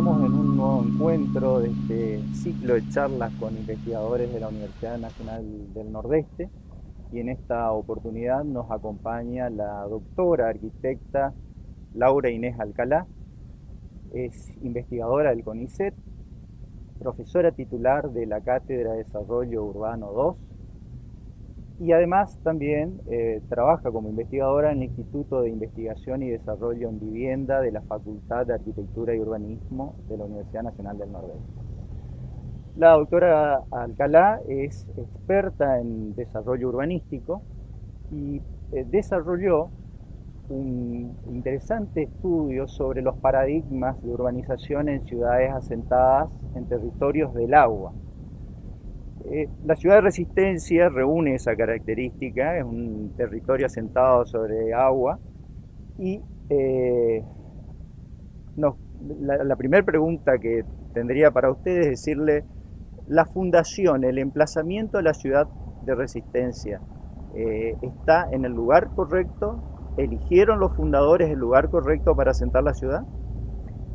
estamos en un nuevo encuentro de este ciclo de charlas con investigadores de la Universidad Nacional del Nordeste y en esta oportunidad nos acompaña la doctora arquitecta Laura Inés Alcalá. Es investigadora del CONICET, profesora titular de la Cátedra de Desarrollo Urbano 2 y además también trabaja como investigadora en el Instituto de Investigación y Desarrollo en Vivienda de la Facultad de Arquitectura y Urbanismo de la Universidad Nacional del Nordeste. La doctora Alcalá es experta en desarrollo urbanístico y desarrolló un interesante estudio sobre los paradigmas de urbanización en ciudades asentadas en territorios del agua. La ciudad de Resistencia reúne esa característica, es un territorio asentado sobre agua y la primera pregunta que tendría para ustedes es decirle, la fundación, el emplazamiento de la ciudad de Resistencia, ¿está en el lugar correcto? ¿Eligieron los fundadores el lugar correcto para asentar la ciudad?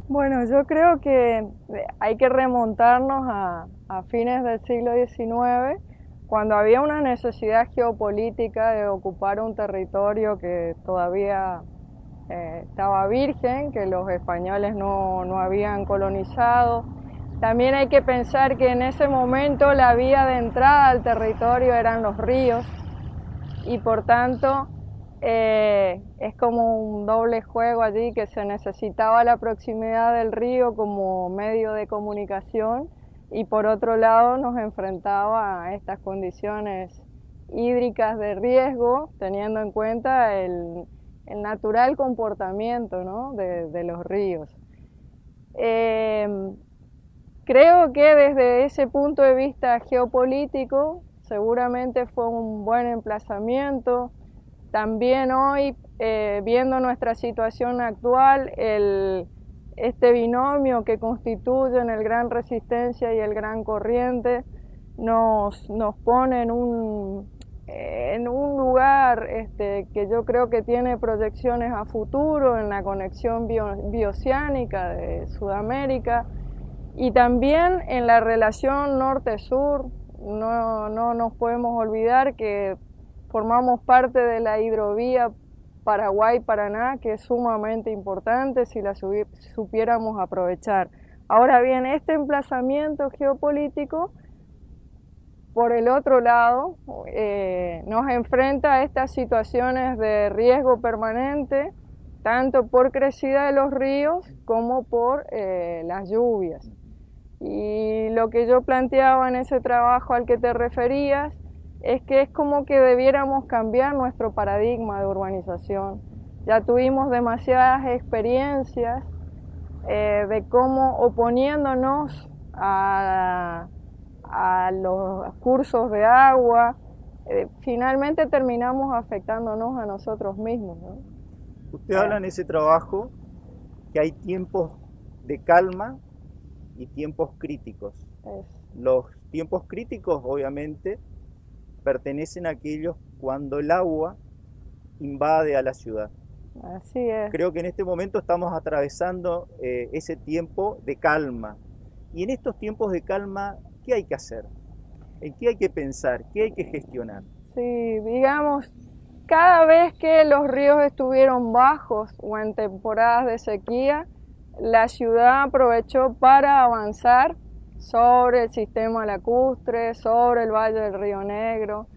Bueno, yo creo que hay que remontarnos a fines del siglo XIX, cuando había una necesidad geopolítica de ocupar un territorio que todavía estaba virgen, que los españoles no habían colonizado. También hay que pensar que en ese momento la vía de entrada al territorio eran los ríos y por tanto es como un doble juego allí, que se necesitaba la proximidad del río como medio de comunicación y por otro lado nos enfrentaba a estas condiciones hídricas de riesgo, teniendo en cuenta el natural comportamiento, ¿no?, de los ríos. Creo que desde ese punto de vista geopolítico seguramente fue un buen emplazamiento. También hoy, viendo nuestra situación actual, este binomio que constituyen el Gran Resistencia y el Gran Corriente nos pone en un lugar que yo creo que tiene proyecciones a futuro en la conexión bioceánica de Sudamérica y también en la relación norte-sur. No nos podemos olvidar que formamos parte de la hidrovía Paraguay-Paraná, que es sumamente importante si la supiéramos aprovechar. Ahora bien, este emplazamiento geopolítico, por el otro lado, nos enfrenta a estas situaciones de riesgo permanente, tanto por crecida de los ríos como por las lluvias. Y lo que yo planteaba en ese trabajo al que te referías es que es como que debiéramos cambiar nuestro paradigma de urbanización. Ya tuvimos demasiadas experiencias de cómo, oponiéndonos a los cursos de agua, finalmente terminamos afectándonos a nosotros mismos, ¿no? Usted habla en ese trabajo que hay tiempos de calma y tiempos críticos. Los tiempos críticos, obviamente, pertenecen a aquellos cuando el agua invade a la ciudad. Así es. Creo que en este momento estamos atravesando ese tiempo de calma. Y en estos tiempos de calma, ¿qué hay que hacer? ¿En qué hay que pensar? ¿Qué hay que gestionar? Sí, digamos, cada vez que los ríos estuvieron bajos o en temporadas de sequía, la ciudad aprovechó para avanzar sobre el sistema lacustre, sobre el valle del Río Negro,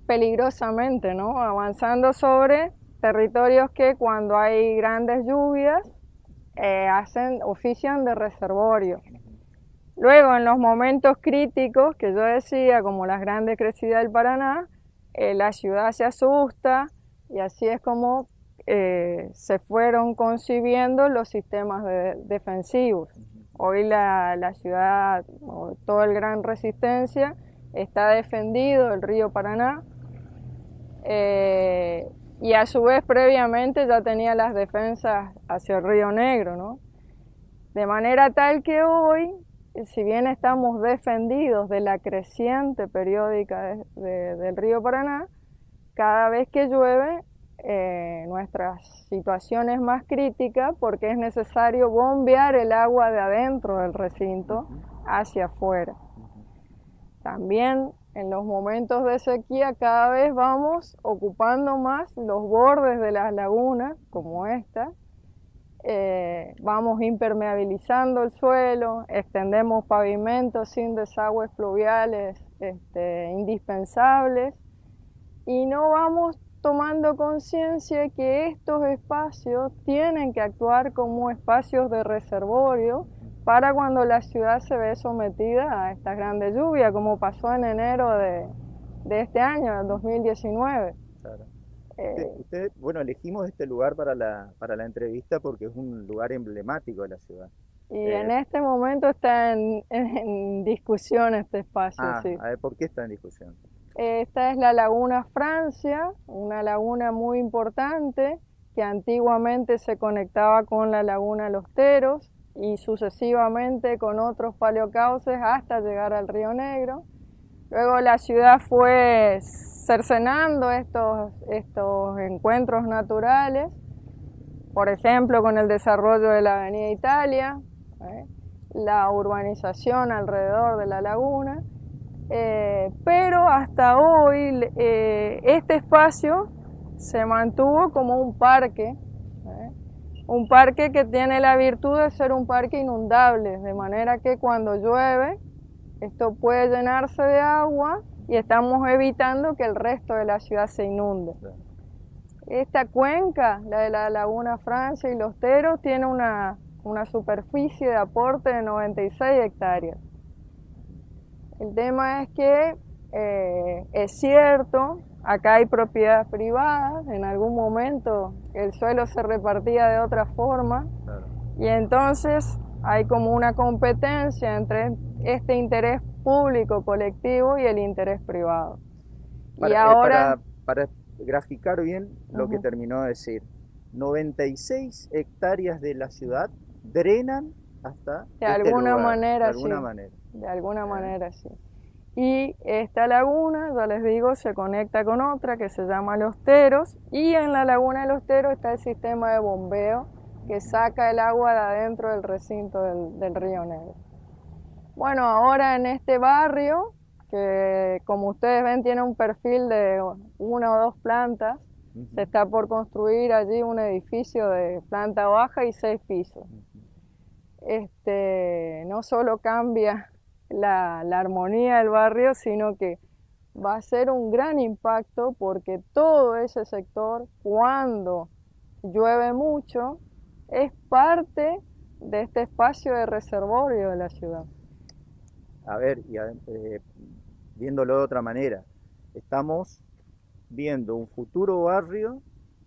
peligrosamente, ¿no?, avanzando sobre territorios que cuando hay grandes lluvias ofician de reservorio. Luego, en los momentos críticos que yo decía, como las grandes crecidas del Paraná, la ciudad se asusta y así es como se fueron concibiendo los sistemas defensivos. Hoy la ciudad, todo el Gran Resistencia, está defendido el río Paraná y a su vez previamente ya tenía las defensas hacia el Río Negro, ¿no? De manera tal que hoy, si bien estamos defendidos de la creciente periódica del río Paraná, cada vez que llueve nuestras situaciones más críticas porque es necesario bombear el agua de adentro del recinto hacia afuera. También en los momentos de sequía cada vez vamos ocupando más los bordes de las lagunas, como esta. Vamos impermeabilizando el suelo, extendemos pavimentos sin desagües pluviales indispensables y no vamos tomando conciencia que estos espacios tienen que actuar como espacios de reservorio para cuando la ciudad se ve sometida a estas grandes lluvias, como pasó en enero de este año, el 2019. Claro. Bueno, elegimos este lugar para la entrevista porque es un lugar emblemático de la ciudad. Y en este momento está en discusión este espacio, sí. A ver, ¿por qué está en discusión? Esta es la Laguna Francia, una laguna muy importante que antiguamente se conectaba con la Laguna Los Teros y sucesivamente con otros paleocauces hasta llegar al Río Negro. Luego la ciudad fue cercenando estos encuentros naturales, por ejemplo con el desarrollo de la Avenida Italia, la urbanización alrededor de la laguna, pero hasta hoy este espacio se mantuvo como un parque que tiene la virtud de ser un parque inundable, de manera que cuando llueve esto puede llenarse de agua y estamos evitando que el resto de la ciudad se inunde. Esta cuenca, la de la Laguna Francia y Los Teros, tiene una superficie de aporte de 96 hectáreas. El tema es que es cierto, acá hay propiedades privadas, en algún momento el suelo se repartía de otra forma, y entonces hay como una competencia entre este interés público colectivo y el interés privado. Para graficar bien lo que terminó de decir, 96 hectáreas de la ciudad drenan hasta de alguna manera, De alguna manera, sí. Y esta laguna, ya les digo, se conecta con otra que se llama Los Teros, y en la Laguna de Los Teros está el sistema de bombeo que saca el agua de adentro del recinto del Río Negro. Bueno, ahora en este barrio, que como ustedes ven tiene un perfil de 1 o 2 plantas, se está por construir allí un edificio de planta baja y 6 pisos. No solo cambia la armonía del barrio, sino que va a ser un gran impacto porque todo ese sector, cuando llueve mucho, es parte de este espacio de reservorio de la ciudad. A ver, viéndolo de otra manera, estamos viendo un futuro barrio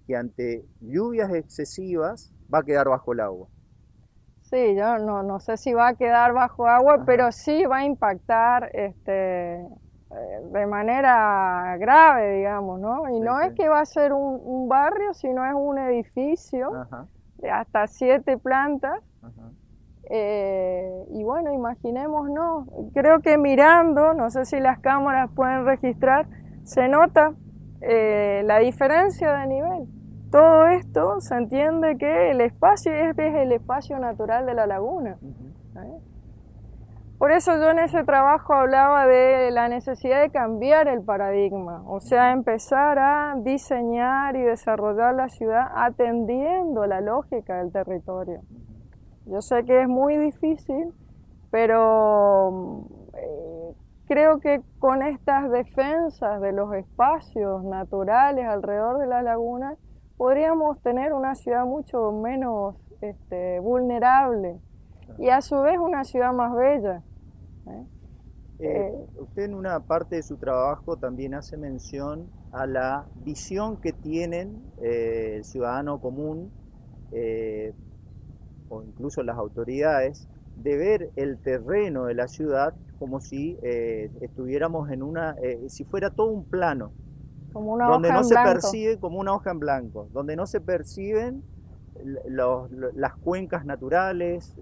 que ante lluvias excesivas va a quedar bajo el agua. Sí, yo no sé si va a quedar bajo agua, pero sí va a impactar de manera grave, digamos, ¿no? Y no es que va a ser un barrio, sino es un edificio de hasta 7 plantas. Y bueno, imaginémonos, creo que mirando, no sé si las cámaras pueden registrar, se nota la diferencia de nivel. Todo esto se entiende que el espacio es el espacio natural de la laguna. Por eso yo en ese trabajo hablaba de la necesidad de cambiar el paradigma, o sea, empezar a diseñar y desarrollar la ciudad atendiendo la lógica del territorio. Yo sé que es muy difícil, pero creo que con estas defensas de los espacios naturales alrededor de la laguna podríamos tener una ciudad mucho menos vulnerable y a su vez una ciudad más bella. Usted en una parte de su trabajo también hace mención a la visión que tienen el ciudadano común o incluso las autoridades de ver el terreno de la ciudad como si estuviéramos en si fuera todo un plano, como una donde hoja no en se blanco. percibe como una hoja en blanco, donde no se perciben las cuencas naturales,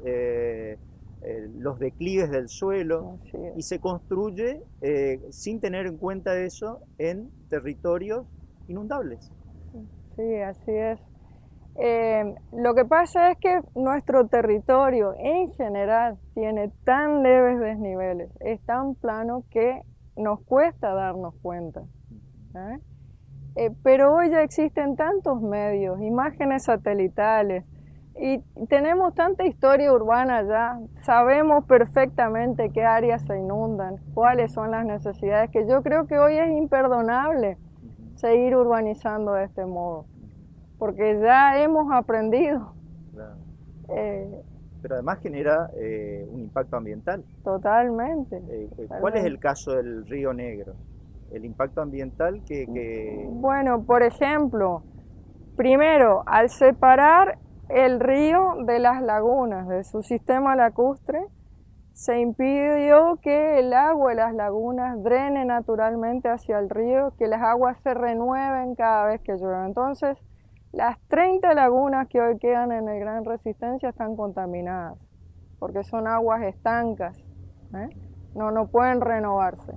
los declives del suelo, y se construye sin tener en cuenta eso en territorios inundables. Sí, así es. Lo que pasa es que nuestro territorio en general tiene tan leves desniveles, es tan plano que nos cuesta darnos cuenta. ¿Eh? Pero hoy ya existen tantos medios, imágenes satelitales, y tenemos tanta historia urbana ya, sabemos perfectamente qué áreas se inundan, cuáles son las necesidades, que yo creo que hoy es imperdonable seguir urbanizando de este modo, porque ya hemos aprendido. Claro. Pero además genera un impacto ambiental. Totalmente, ¿Cuál es el caso del Río Negro? El impacto ambiental Bueno, por ejemplo, primero, al separar el río de las lagunas, de su sistema lacustre, se impidió que el agua de las lagunas drene naturalmente hacia el río, que las aguas se renueven cada vez que llueve. Entonces, las 30 lagunas que hoy quedan en el Gran Resistencia están contaminadas, porque son aguas estancas, ¿eh? No pueden renovarse.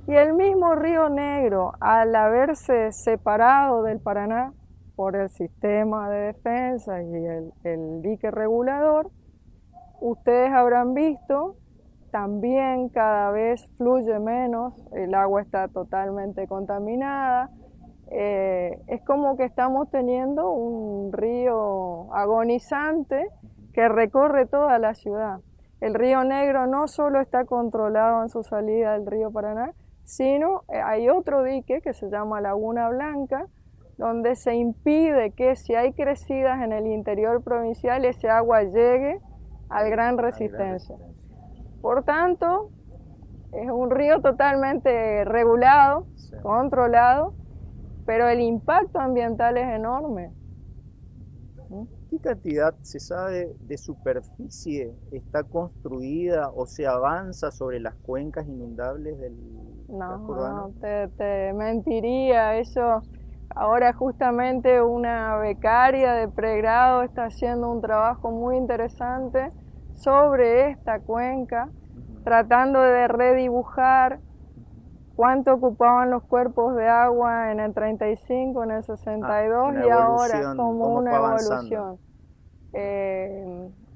Y el mismo Río Negro, al haberse separado del Paraná por el sistema de defensa y el dique regulador, ustedes habrán visto, también cada vez fluye menos, el agua está totalmente contaminada. Es como que estamos teniendo un río agonizante que recorre toda la ciudad. El Río Negro no solo está controlado en su salida del río Paraná, sino hay otro dique que se llama Laguna Blanca, donde se impide que si hay crecidas en el interior provincial, ese agua llegue al Gran Resistencia. Por tanto, es un río totalmente regulado, sí, controlado, pero el impacto ambiental es enorme. ¿Qué cantidad se sabe de superficie está construida o se avanza sobre las cuencas inundables del casco urbano? No, te mentiría. Eso, ahora justamente una becaria de pregrado está haciendo un trabajo muy interesante sobre esta cuenca, tratando de redibujar cuánto ocupaban los cuerpos de agua en el 35, en el 62 y ahora como una evolución.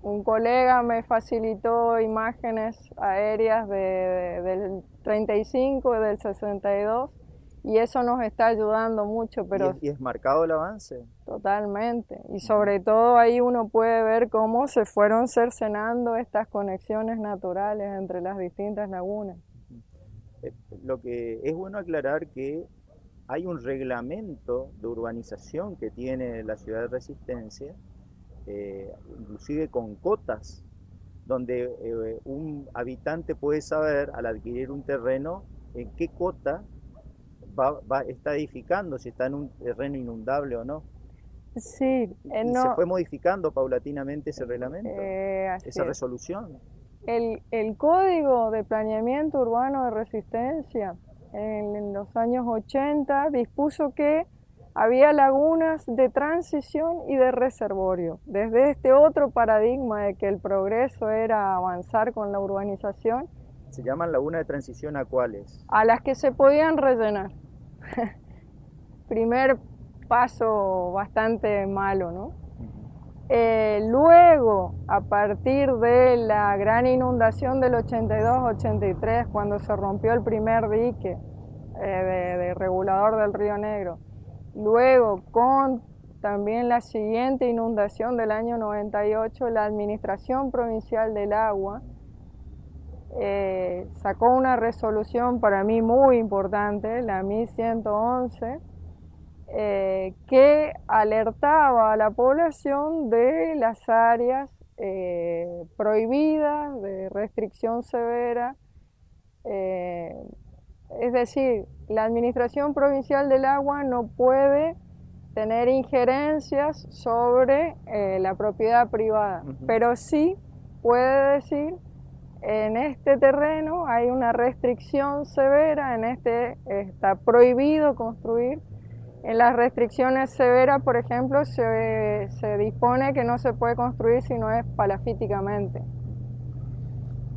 Un colega me facilitó imágenes aéreas del 35 y del 62 y eso nos está ayudando mucho. Pero ¿Y es marcado el avance? Totalmente, y sobre todo ahí uno puede ver cómo se fueron cercenando estas conexiones naturales entre las distintas lagunas. Lo que es bueno aclarar que hay un reglamento de urbanización que tiene la ciudad de Resistencia, inclusive con cotas, donde un habitante puede saber al adquirir un terreno en qué cota está edificando, si está en un terreno inundable o no. Sí, y se fue modificando paulatinamente ese reglamento, esa resolución. El Código de Planeamiento Urbano de Resistencia en los años 80 dispuso que había lagunas de transición y de reservorio. Desde este otro paradigma de que el progreso era avanzar con la urbanización. ¿Se llaman lagunas de transición a cuáles? A las que se podían rellenar. Primer paso bastante malo, ¿no? Luego, a partir de la gran inundación del 82-83, cuando se rompió el primer dique de regulador del Río Negro, luego con también la siguiente inundación del año 98, la Administración Provincial del Agua sacó una resolución para mí muy importante, la 1111, que alertaba a la población de las áreas prohibidas, de restricción severa. Es decir, la Administración Provincial del Agua no puede tener injerencias sobre la propiedad privada, pero sí puede decir: en este terreno hay una restricción severa, está prohibido construir. En las restricciones severas, por ejemplo, se dispone que no se puede construir si no es palafíticamente.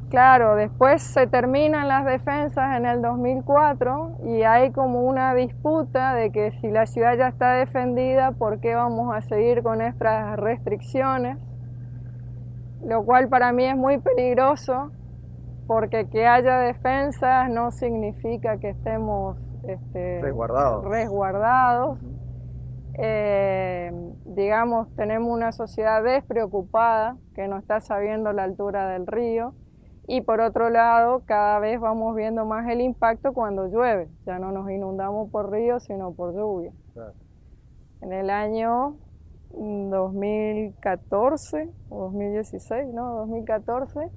Claro, después se terminan las defensas en el 2004 y hay como una disputa de que si la ciudad ya está defendida, ¿por qué vamos a seguir con estas restricciones? Lo cual para mí es muy peligroso, porque que haya defensas no significa que estemos resguardados. Digamos, tenemos una sociedad despreocupada que no está sabiendo la altura del río. Y por otro lado, cada vez vamos viendo más el impacto cuando llueve. Ya no nos inundamos por ríos, sino por lluvia. Claro. En el año 2014 o 2016, no, 2014,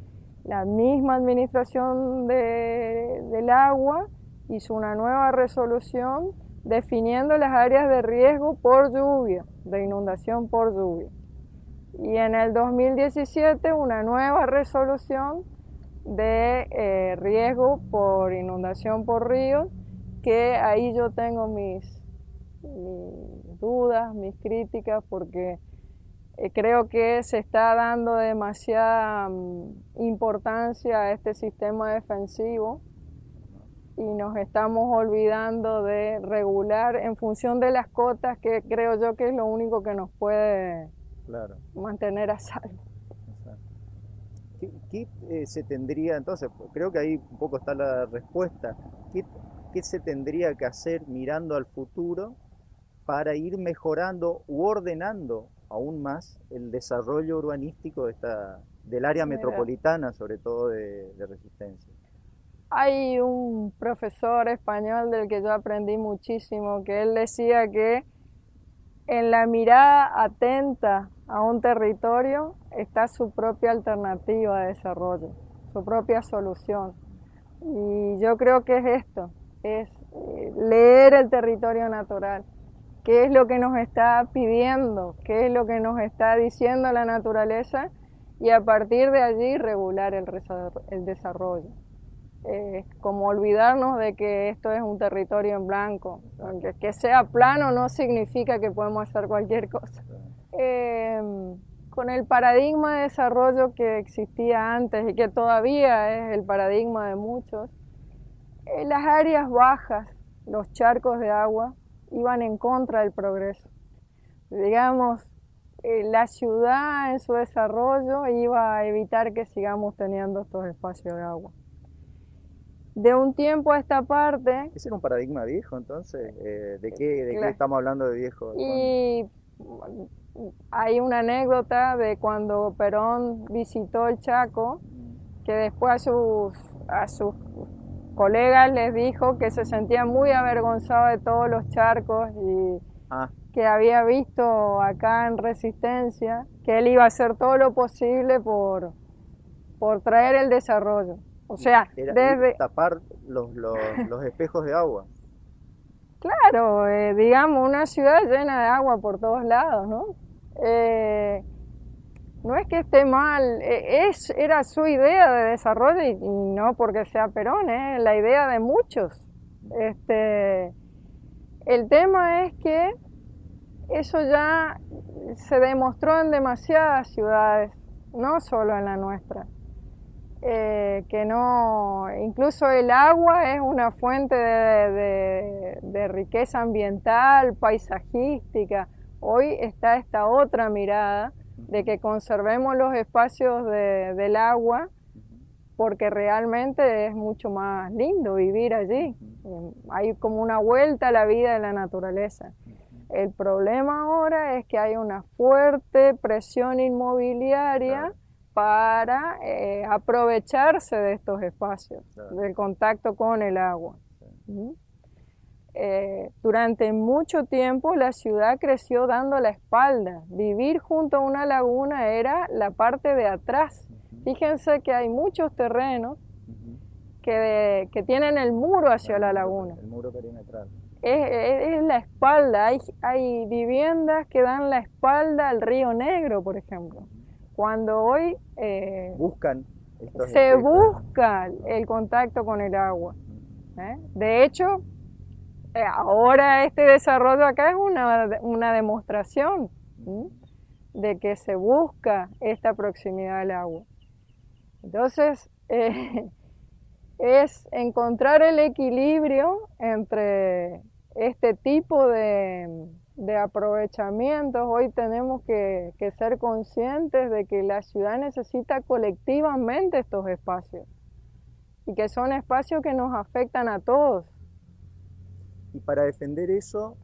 la misma administración del agua hizo una nueva resolución definiendo las áreas de riesgo por lluvia, de inundación por lluvia. Y en el 2017 una nueva resolución de riesgo por inundación por ríos, que ahí yo tengo mis dudas, mis críticas, porque creo que se está dando demasiada importancia a este sistema defensivo y nos estamos olvidando de regular en función de las cotas, que creo yo que es lo único que nos puede mantener a salvo. ¿Qué se tendría, entonces, creo que ahí un poco está la respuesta, ¿qué se tendría que hacer mirando al futuro para ir mejorando u ordenando aún más el desarrollo urbanístico del área metropolitana, sobre todo de Resistencia? Hay un profesor español del que yo aprendí muchísimo, que él decía que en la mirada atenta a un territorio está su propia alternativa de desarrollo, su propia solución. Y yo creo que es esto, es leer el territorio natural. ¿Qué es lo que nos está pidiendo? ¿Qué es lo que nos está diciendo la naturaleza? Y a partir de allí regular el desarrollo. Como olvidarnos de que esto es un territorio en blanco. Aunque que sea plano no significa que podemos hacer cualquier cosa. Con el paradigma de desarrollo que existía antes y que todavía es el paradigma de muchos, las áreas bajas, los charcos de agua, iban en contra del progreso. Digamos, la ciudad en su desarrollo iba a evitar que sigamos teniendo estos espacios de agua. De un tiempo a esta parte... ¿Ese era un paradigma viejo entonces? ¿De qué estamos hablando de viejo? Y hay una anécdota de cuando Perón visitó el Chaco, que después a sus colegas les dijo que se sentía muy avergonzado de todos los charcos y que había visto acá en Resistencia, que él iba a hacer todo lo posible por traer el desarrollo. O sea, desde tapar los espejos de agua. Claro, digamos, una ciudad llena de agua por todos lados, ¿no? No es que esté mal, era su idea de desarrollo y no porque sea Perón, la idea de muchos. El tema es que eso ya se demostró en demasiadas ciudades, no solo en la nuestra. Que no, incluso el agua es una fuente de riqueza ambiental, paisajística. Hoy está esta otra mirada de que conservemos los espacios del agua, porque realmente es mucho más lindo vivir allí. Hay como una vuelta a la vida de la naturaleza. El problema ahora es que hay una fuerte presión inmobiliaria para aprovecharse de estos espacios, del contacto con el agua. Durante mucho tiempo la ciudad creció dando la espalda. Vivir junto a una laguna era la parte de atrás. Fíjense que hay muchos terrenos que tienen el muro hacia la laguna. El muro perimetral. Es la espalda. Hay viviendas que dan la espalda al Río Negro, por ejemplo. Cuando hoy se busca el contacto con el agua. De hecho, ahora este desarrollo acá es una demostración de que se busca esta proximidad al agua. Entonces, eh, es encontrar el equilibrio entre este tipo de aprovechamientos. Hoy tenemos que ser conscientes de que la ciudad necesita colectivamente estos espacios y que son espacios que nos afectan a todos. Y para defender eso,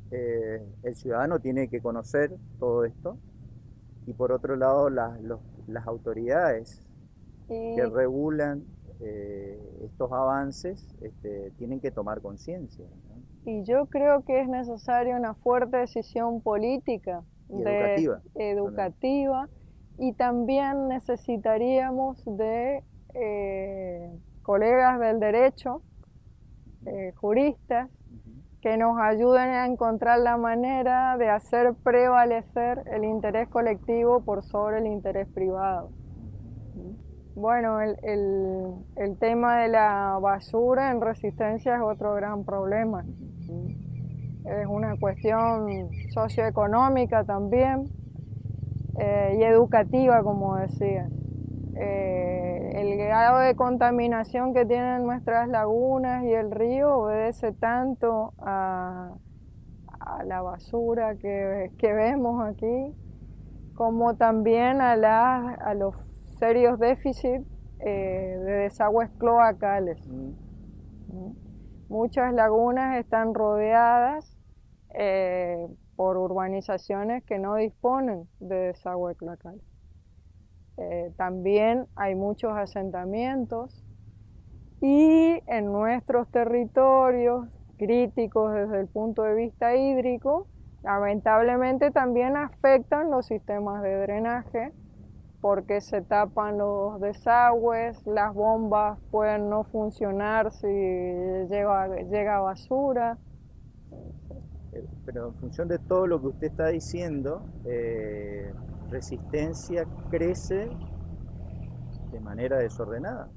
el ciudadano tiene que conocer todo esto y por otro lado las autoridades que regulan estos avances tienen que tomar conciencia, ¿no? Y yo creo que es necesaria una fuerte decisión política, Y educativa. Y también necesitaríamos de colegas del derecho, juristas, que nos ayuden a encontrar la manera de hacer prevalecer el interés colectivo por sobre el interés privado. Bueno, el tema de la basura en Resistencia es otro gran problema. Es una cuestión socioeconómica también y educativa, como decía. El grado de contaminación que tienen nuestras lagunas y el río obedece tanto a la basura que vemos aquí, como también a los serios déficits de desagües cloacales. Muchas lagunas están rodeadas por urbanizaciones que no disponen de desagüe cloacal. También hay muchos asentamientos y en nuestros territorios críticos desde el punto de vista hídrico, lamentablemente también afectan los sistemas de drenaje porque se tapan los desagües, las bombas pueden no funcionar si llega basura. Pero en función de todo lo que usted está diciendo, Resistencia crece de manera desordenada.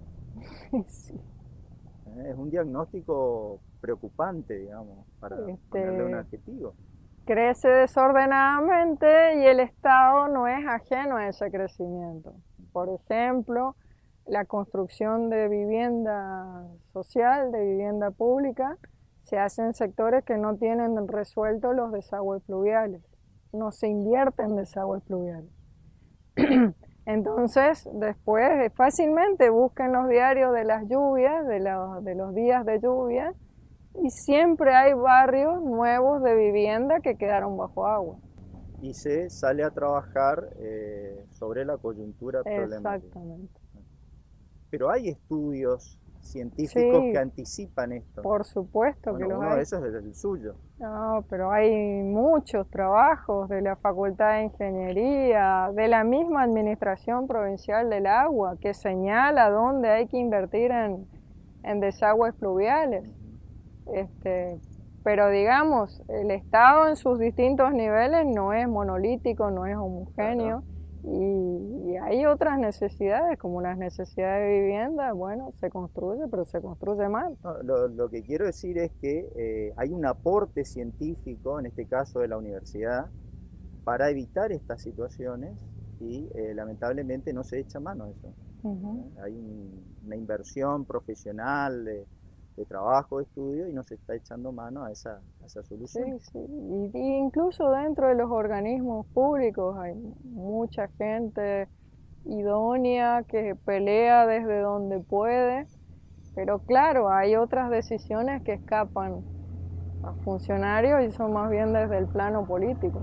Sí. Es un diagnóstico preocupante, digamos, para ponerle un adjetivo. Crece desordenadamente y el Estado no es ajeno a ese crecimiento. Por ejemplo, la construcción de vivienda social, de vivienda pública, se hace en sectores que no tienen resueltos los desagües pluviales. No se invierte en desagües pluviales. Entonces, después fácilmente busquen los diarios de las lluvias, de los días de lluvia, y siempre hay barrios nuevos de vivienda que quedaron bajo agua. Y se sale a trabajar sobre la coyuntura problemática. Exactamente. Pero hay estudios científicos Sí, que anticipan esto. Por supuesto que los hay. Uno de esos es el suyo. No, pero hay muchos trabajos de la Facultad de Ingeniería, de la misma Administración Provincial del Agua, que señala dónde hay que invertir en desagües pluviales. Pero digamos, el Estado en sus distintos niveles no es monolítico, no es homogéneo. Claro. Y hay otras necesidades, como las necesidades de vivienda. Bueno, se construye, pero se construye mal. No, lo que quiero decir es que hay un aporte científico, en este caso de la universidad, para evitar estas situaciones y lamentablemente no se echa mano a eso. Hay una inversión profesional de trabajo, de estudio, y no se está echando mano a esa solución. Sí, sí. Y incluso dentro de los organismos públicos hay mucha gente idónea que pelea desde donde puede, pero claro, hay otras decisiones que escapan a funcionarios y son más bien desde el plano político.